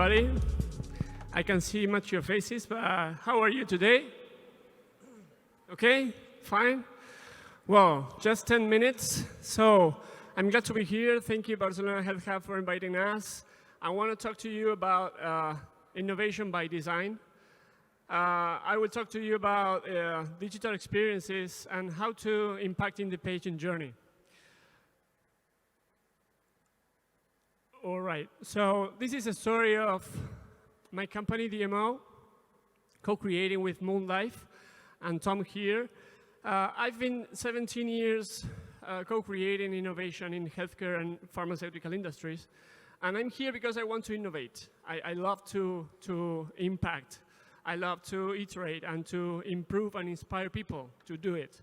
everybody. I can see much of your faces, but how are you today? Okay, fine. Well, just 10 minutes. So I'm glad to be here. Thank you, Barcelona Health Hub, for inviting us. I want to talk to you about innovation by design. I will talk to you about digital experiences and how to impact in the patient journey. All right, so this is a story of my company, DMO, co-creating with Moonlife and Tom here. I've been 17 years co-creating innovation in healthcare and pharmaceutical industries. And I'm here because I want to innovate. I love to impact. I love to iterate and to improve and inspire people to do it.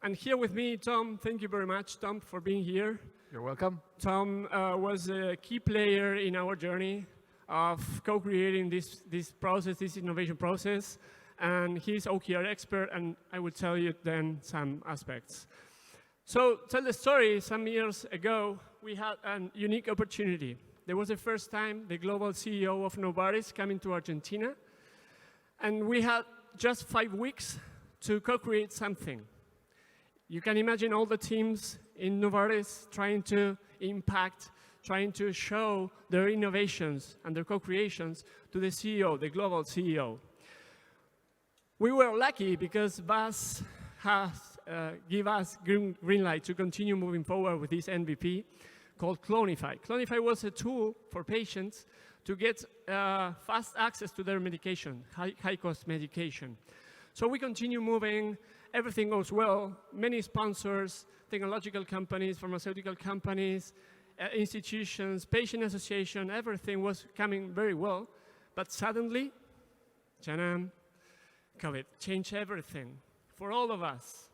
And here with me, Tom. Thank you very much, Tom, for being here. You're welcome. Tom was a key player in our journey of co-creating this process, this innovation process. And he's OKR expert, and I will tell you then some aspects. So tell the story. Some years ago, we had a unique opportunity. There was the first time the global CEO of Novartis coming to Argentina. And we had just 5 weeks to co-create something. You can imagine all the teams in Novartis trying to impact, trying to show their innovations and their co-creations to the CEO, the global CEO. We were lucky because Bas has give us green light to continue moving forward with this MVP called Clonify. Clonify was a tool for patients to get fast access to their medication, high-cost medication. So we continue moving. Everything goes well. Many sponsors, technological companies, pharmaceutical companies, institutions, patient association, everything was coming very well. But suddenly, COVID changed everything for all of us.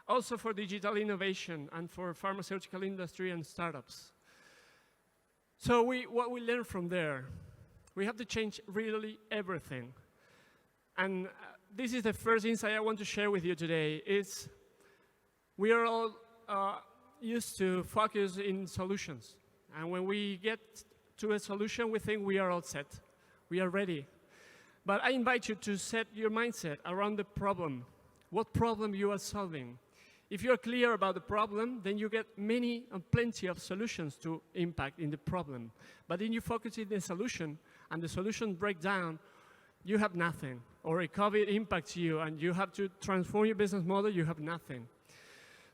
Also for digital innovation and for pharmaceutical industry and startups. So what we learned from there, we have to change really everything. And this is the first insight I want to share with you today, is we are all used to focus in solutions. And when we get to a solution, we think we are all set. We are ready. But I invite you to set your mindset around the problem. What problem you are solving. If you're clear about the problem, then you get many and plenty of solutions to impact in the problem. But then you focus on the solution, and the solution breaks down, you have nothing. Or a COVID impacts you, and you have to transform your business model, you have nothing.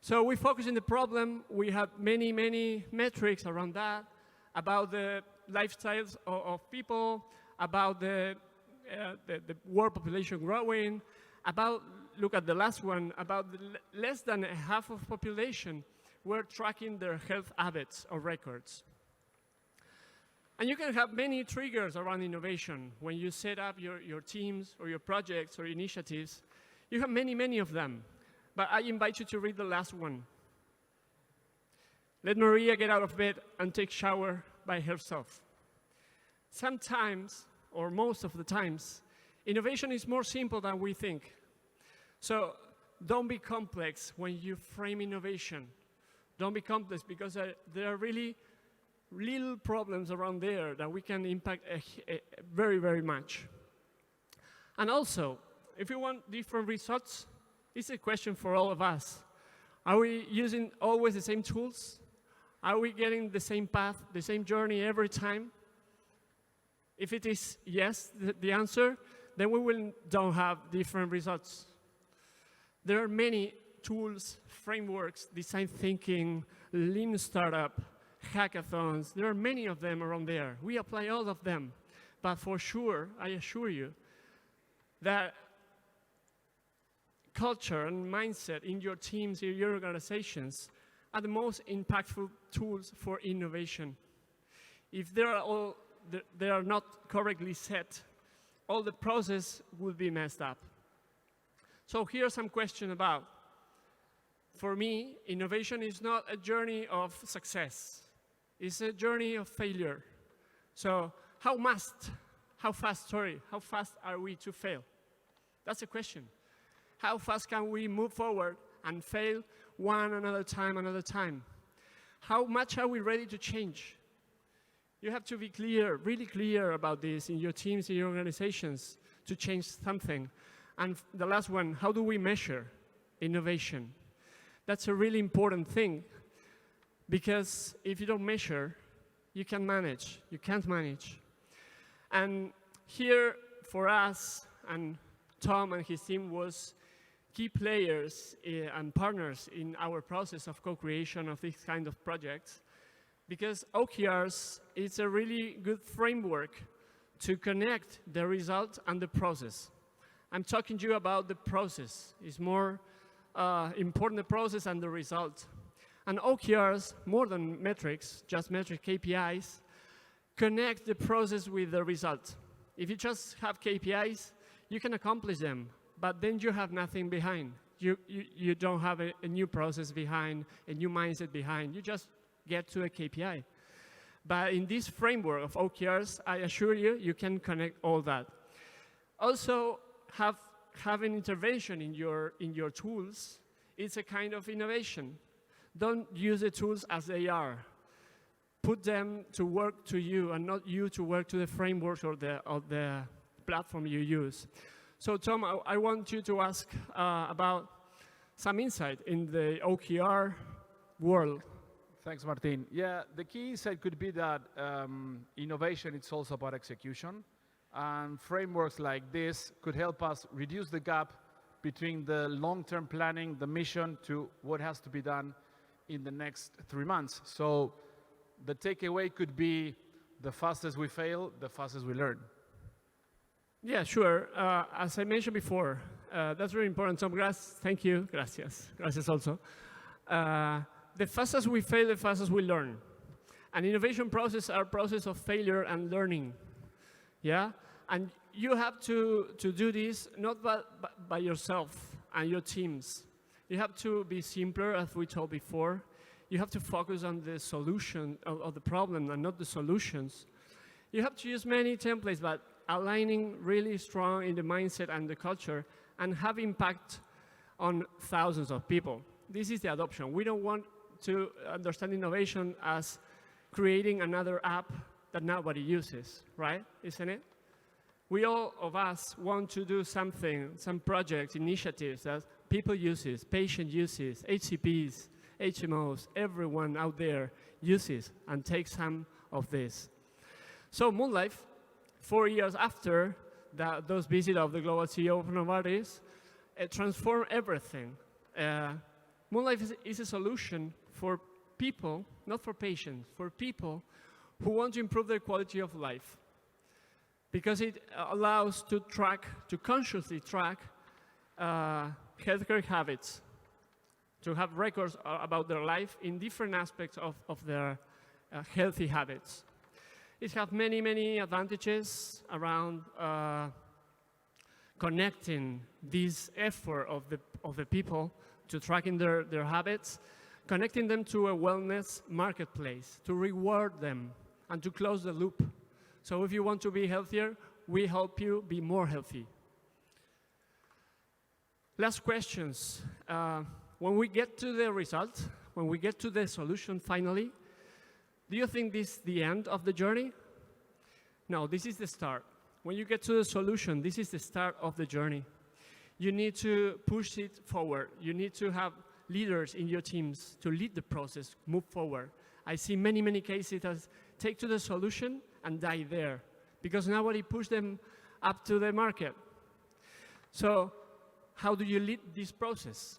So we focus on the problem. We have many, many metrics around that, about the lifestyles of people, about the world population growing, about, look at the last one, about less than half of population were tracking their health habits or records. And you can have many triggers around innovation. When you set up your teams or your projects or initiatives, you have many, many of them. But I invite you to read the last one. Let Maria get out of bed and take shower by herself. Sometimes, or most of the times, innovation is more simple than we think. So don't be complex when you frame innovation. Don't be complex, because there are really little problems around there that we can impact very, very much. And also, if you want different results, it's a question for all of us. Are we using always the same tools? Are we getting the same path, the same journey every time? If it is yes, the answer, then we don't have different results. There are many tools, frameworks, design thinking, lean startup, hackathons. There are many of them around there. We apply all of them. But for sure, I assure you, that culture and mindset in your teams, in your organizations, are the most impactful tools for innovation. If they are not correctly set, all the process will be messed up. So here's some question about. For me, innovation is not a journey of success. It's a journey of failure. So how fast are we to fail? That's the question. How fast can we move forward and fail another time? How much are we ready to change? You have to be clear, really clear about this in your teams, in your organizations, to change something. And the last one, how do we measure innovation? That's a really important thing, because if you don't measure, you can't manage. And here, for us, and Tom and his team was key players and partners in our process of co-creation of this kind of projects, because OKRs is a really good framework to connect the result and the process. I'm talking to you about the process. It's more important the process and the result. And OKRs, more than metrics, just metric KPIs, connect the process with the result. If you just have KPIs, you can accomplish them, but then you have nothing behind. You don't have a new process behind, a new mindset behind. You just get to a KPI. But in this framework of OKRs, I assure you, you can connect all that. Also, have an intervention in your tools. It's a kind of innovation. Don't use the tools as they are. Put them to work to you and not you to work to the frameworks or the platform you use. So Tom, I want you to ask about some insight in the OKR world. Thanks, Martin. Yeah, the key insight could be that innovation is also about execution. And frameworks like this could help us reduce the gap between the long-term planning, the mission, to what has to be done in the next 3 months. So the takeaway could be the fastest we fail, the fastest we learn. Yeah, sure. As I mentioned before, that's very important. Tom, thank you. Gracias. Gracias also. The fastest we fail, the fastest we learn. And innovation process are process of failure and learning. Yeah? And you have to do this not by yourself and your teams. You have to be simpler, as we told before. You have to focus on the solution of the problem and not the solutions. You have to use many templates, but aligning really strong in the mindset and the culture and have impact on thousands of people. This is the adoption. We don't want to understand innovation as creating another app that nobody uses, right? Isn't it? We all of us want to do something, some projects, initiatives that people uses, patient uses, HCPs, HMOs, everyone out there uses and takes some of this. So Moonlife, 4 years after those visits of the global CEO of Novartis, transformed everything. Moonlife is a solution for people, not for patients, for people who want to improve their quality of life. Because it allows to consciously track healthcare habits, to have records about their life in different aspects of their healthy habits. It has many, many advantages around connecting this effort of the people to tracking their habits, connecting them to a wellness marketplace, to reward them, and to close the loop. So if you want to be healthier, we help you be more healthy. Last questions. When we get to the result, when we get to the solution finally, do you think this is the end of the journey? No, this is the start. When you get to the solution, this is the start of the journey. You need to push it forward. You need to have leaders in your teams to lead the process, move forward. I see many, many cases that take to the solution and die there because nobody pushed them up to the market. So how do you lead this process?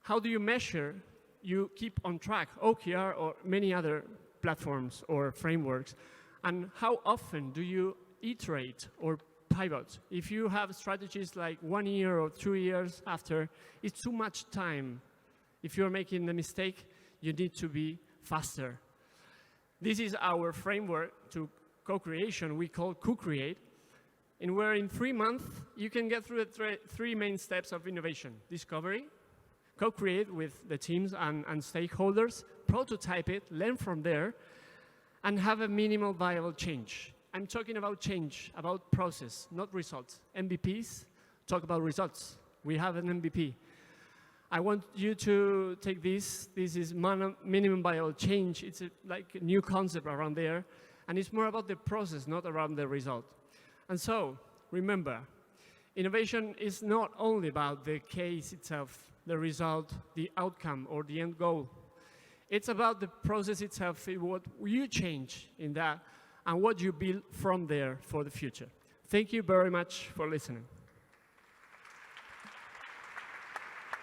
How do you measure you keep on track, OKR or many other platforms or frameworks? And how often do you iterate or pivot? If you have strategies like 1 year or 2 years after, it's too much time. If you're making a mistake, you need to be faster. This is our framework to co-creation we call co-create, in where in 3 months you can get through the three main steps of innovation: discovery, co-create with the teams and stakeholders, prototype it, learn from there, and have a minimal viable change. I'm talking about change, about process, not results. MVPs talk about results. We have an MVP. I want you to take this. This is minimum viable change. It's like a new concept around there. And it's more about the process, not around the result. And so, remember, innovation is not only about the case itself, the result, the outcome, or the end goal. It's about the process itself, what you change in that, and what you build from there for the future. Thank you very much for listening.